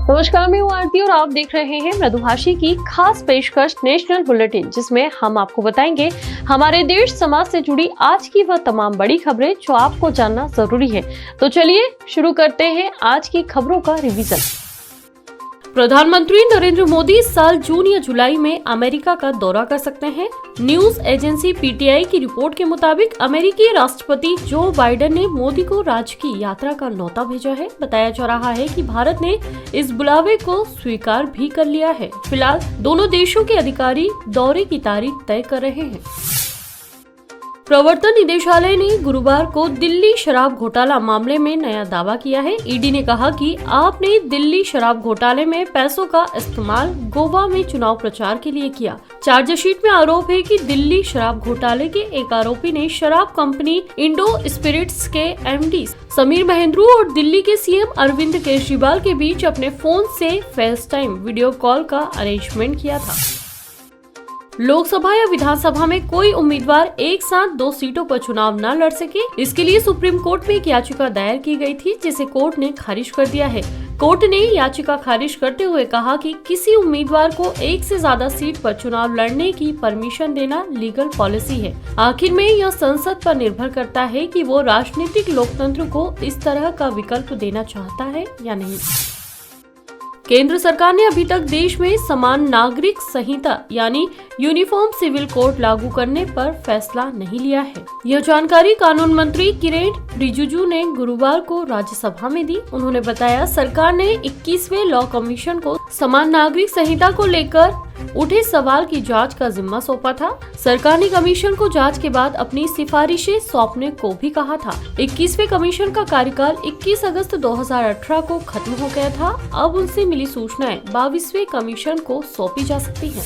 नमस्कार, मैं हूँ आरती और आप देख रहे हैं मृदुभाषी की खास पेशकश नेशनल बुलेटिन, जिसमें हम आपको बताएंगे हमारे देश समाज से जुड़ी आज की वह तमाम बड़ी खबरें जो आपको जानना जरूरी है। तो चलिए शुरू करते हैं आज की खबरों का रिवीजन। प्रधानमंत्री नरेंद्र मोदी इस साल जून या जुलाई में अमेरिका का दौरा कर सकते हैं। न्यूज एजेंसी पीटीआई की रिपोर्ट के मुताबिक अमेरिकी राष्ट्रपति जो बाइडेन ने मोदी को राजकीय यात्रा का न्योता भेजा है। बताया जा रहा है कि भारत ने इस बुलावे को स्वीकार भी कर लिया है। फिलहाल दोनों देशों के अधिकारी दौरे की तारीख तय कर रहे हैं। प्रवर्तन निदेशालय ने गुरुवार को दिल्ली शराब घोटाला मामले में नया दावा किया है। ईडी ने कहा कि आपने दिल्ली शराब घोटाले में पैसों का इस्तेमाल गोवा में चुनाव प्रचार के लिए किया। चार्जशीट में आरोप है कि दिल्ली शराब घोटाले के एक आरोपी ने शराब कंपनी इंडो स्पिरिट्स के एमडी समीर महेंद्रू और दिल्ली के सीएम अरविंद केजरीवाल के बीच अपने फोन से फेस टाइम वीडियो कॉल का अरेंजमेंट किया था। लोकसभा या विधानसभा में कोई उम्मीदवार एक साथ 2 सीटों पर चुनाव न लड़ सके, इसके लिए सुप्रीम कोर्ट में एक याचिका दायर की गई थी, जिसे कोर्ट ने खारिज कर दिया है। कोर्ट ने याचिका खारिज करते हुए कहा कि किसी उम्मीदवार को एक से ज्यादा सीट पर चुनाव लड़ने की परमिशन देना लीगल पॉलिसी है। आखिर में यह संसद पर निर्भर करता है कि वो राजनीतिक लोकतंत्र को इस तरह का विकल्प देना चाहता है या नहीं। केंद्र सरकार ने अभी तक देश में समान नागरिक संहिता यानी यूनिफॉर्म सिविल कोड लागू करने पर फैसला नहीं लिया है। यह जानकारी कानून मंत्री किरेन रिजिजू ने गुरुवार को राज्यसभा में दी। उन्होंने बताया, सरकार ने 21वें लॉ कमीशन को समान नागरिक संहिता को लेकर उठे सवाल की जांच का जिम्मा सौंपा था। सरकार ने कमीशन को जांच के बाद अपनी सिफारिशें सौंपने को भी कहा था। 21वें कमीशन का कार्यकाल 21 अगस्त 2018 को खत्म हो गया था। अब उनसे मिली सूचनाएं 22वें कमीशन को सौंपी जा सकती हैं।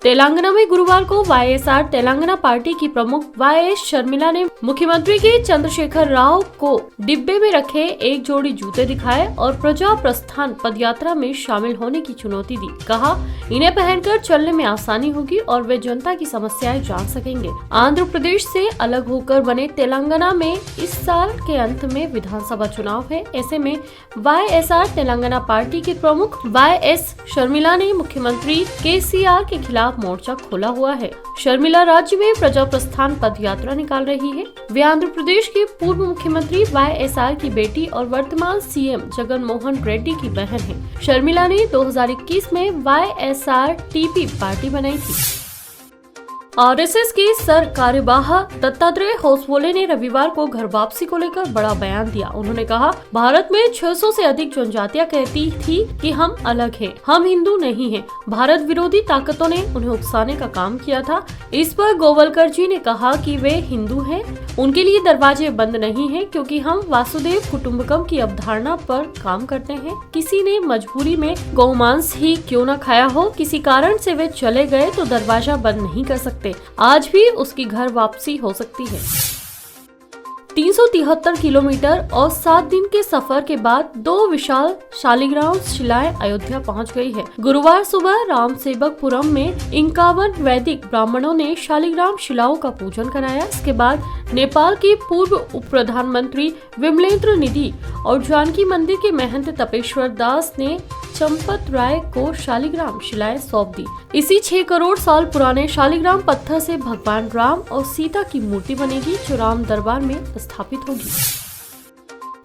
तेलंगाना में गुरुवार को वाईएसआर तेलंगाना पार्टी की प्रमुख वाईएस शर्मिला ने मुख्यमंत्री के चंद्रशेखर राव को डिब्बे में रखे एक जोड़ी जूते दिखाए और प्रजा प्रस्थान पदयात्रा में शामिल होने की चुनौती दी। कहा, इन्हें पहनकर चलने में आसानी होगी और वे जनता की समस्याएं जान सकेंगे। आंध्र प्रदेश से अलग होकर बने तेलंगाना में इस साल के अंत में विधानसभा चुनाव है। ऐसे में वाईएसआर तेलंगाना पार्टी के प्रमुख वाईएस शर्मिला ने मुख्यमंत्री केसीआर के खिलाफ मोर्चा खोला हुआ है। शर्मिला राज्य में प्रजा प्रस्थान पद यात्रा निकाल रही है। वे आंध्र प्रदेश के पूर्व मुख्यमंत्री वाईएसआर की बेटी और वर्तमान सीएम जगन मोहन रेड्डी की बहन है। शर्मिला ने 2021 में वाईएसआर टीपी पार्टी बनाई थी। आरएसएस के सर कार्यवाह दत्तात्रेय होसबोले ने रविवार को घर वापसी को लेकर बड़ा बयान दिया। उन्होंने कहा, भारत में 600 से अधिक जनजातियां कहती थी कि हम अलग हैं, हम हिंदू नहीं हैं। भारत विरोधी ताकतों ने उन्हें उकसाने का काम किया था। इस पर गोवलकर जी ने कहा कि वे हिंदू हैं, उनके लिए दरवाजे बंद नहीं हैं, क्योंकि हम वासुदेव कुटुम्बकम की अवधारणा पर काम करते हैं। किसी ने मजबूरी में गौमांस ही क्यों न खाया हो, किसी कारण से वे चले गए तो दरवाजा बंद नहीं कर सकते। आज भी उसकी घर वापसी हो सकती है। 373 किलोमीटर और 7 दिन के सफर के बाद 2 विशाल शालिग्राम शिलाएं अयोध्या पहुंच गई है। गुरुवार सुबह रामसेवकपुरम में 51 वैदिक ब्राह्मणों ने शालिग्राम शिलाओं का पूजन कराया। इसके बाद नेपाल के पूर्व उप प्रधानमंत्री विमलेंद्र निधि और जानकी मंदिर के महंत तपेश्वर दास ने चंपत राय को शालिग्राम शिलाएं सौंप दी। इसी 6 करोड़ साल पुराने शालिग्राम पत्थर से भगवान राम और सीता की मूर्ति बनेगी, जो राम दरबार में स्थापित होगी।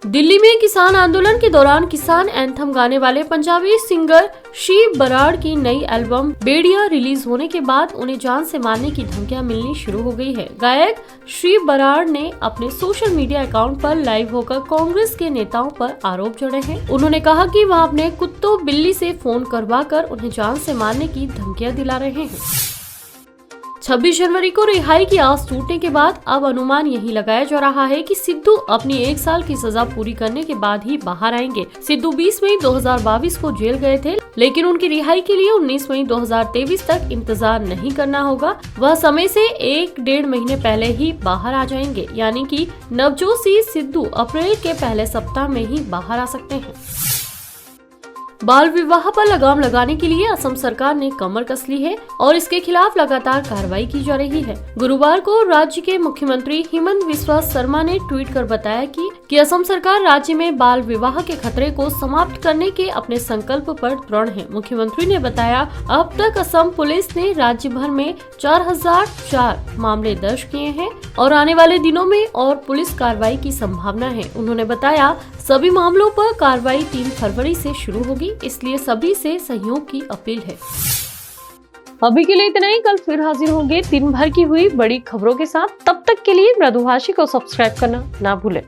दिल्ली में किसान आंदोलन के दौरान किसान एंथम गाने वाले पंजाबी सिंगर शिव बराड़ की नई एल्बम बेड़िया रिलीज होने के बाद उन्हें जान से मारने की धमकियां मिलनी शुरू हो गई है। गायक शिव बराड़ ने अपने सोशल मीडिया अकाउंट पर लाइव होकर कांग्रेस के नेताओं पर आरोप जड़े हैं। उन्होंने कहा कि वह अपने कुत्तों बिल्ली से फोन करवा कर उन्हें जान से मारने की धमकियां दिला रहे हैं। 26 जनवरी को रिहाई की आस टूटने के बाद अब अनुमान यही लगाया जा रहा है कि सिद्धू अपनी 1 साल की सजा पूरी करने के बाद ही बाहर आएंगे। सिद्धू 20 मई 2022 को जेल गए थे, लेकिन उनकी रिहाई के लिए 19 मई 2023 तक इंतजार नहीं करना होगा। वह समय से 1-1.5 महीने पहले ही बाहर आ जाएंगे, यानी कि नवजोत सिंह सिद्धू अप्रैल के पहले सप्ताह में ही बाहर आ सकते हैं। बाल विवाह पर लगाम लगाने के लिए असम सरकार ने कमर कस ली है और इसके खिलाफ लगातार कार्रवाई की जा रही है। गुरुवार को राज्य के मुख्यमंत्री हिमंत बिस्वा शर्मा ने ट्वीट कर बताया कि असम सरकार राज्य में बाल विवाह के खतरे को समाप्त करने के अपने संकल्प पर दृढ़ है। मुख्यमंत्री ने बताया, अब तक असम पुलिस ने राज्य भर में 4004 मामले दर्ज किए हैं और आने वाले दिनों में और पुलिस कार्रवाई की संभावना है। उन्होंने बताया, सभी मामलों पर कार्रवाई 3 फरवरी से शुरू होगी, इसलिए सभी से सहयोग की अपील है। अभी के लिए इतना ही। कल फिर हाजिर होंगे दिन भर की हुई बड़ी खबरों के साथ। तब तक के लिए मृदुभाषी को सब्सक्राइब करना ना भूलें।